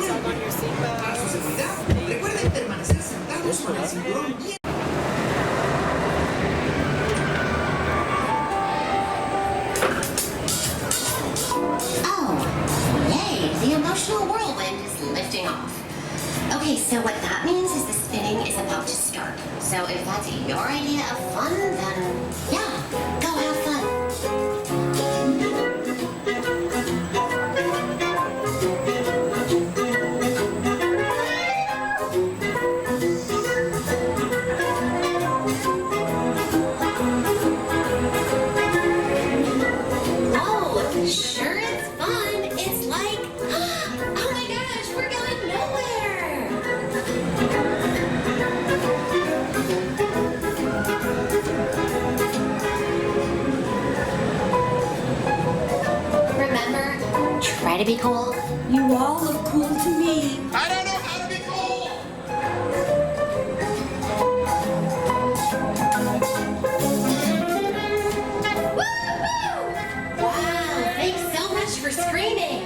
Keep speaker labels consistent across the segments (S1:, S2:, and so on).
S1: yourself on your
S2: Para su seguridad,
S1: seatbelt.
S2: recuerden permanecer sentados con el cinturón bien.
S3: Oh, yay, the emotional whirlwind is lifting off. Okay, so what that means is the spinning is about to start. So if that's your idea of fun, then yeah, go have fun. Oh, sure it's fun. It's like, oh my gosh, we're going nowhere. Remember, try to be cool.
S1: You all look cool to me.
S4: I don't know how to be cool!
S3: Wow, thanks so much for screaming.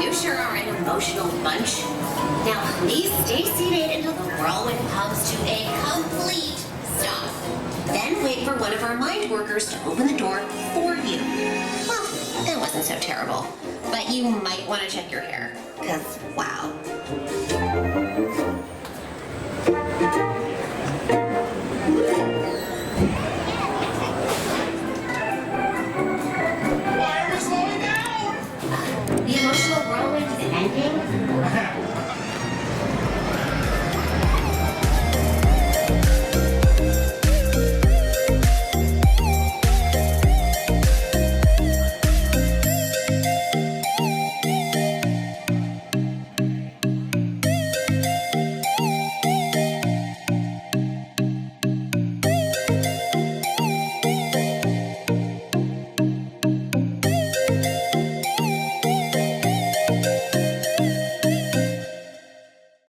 S3: You sure are an emotional bunch. Now please stay seated until the whirlwind comes to a complete stop. Then wait for one of our mind workers to open the door for you. Well, it wasn't so terrible. But you might want to check your hair, because wow.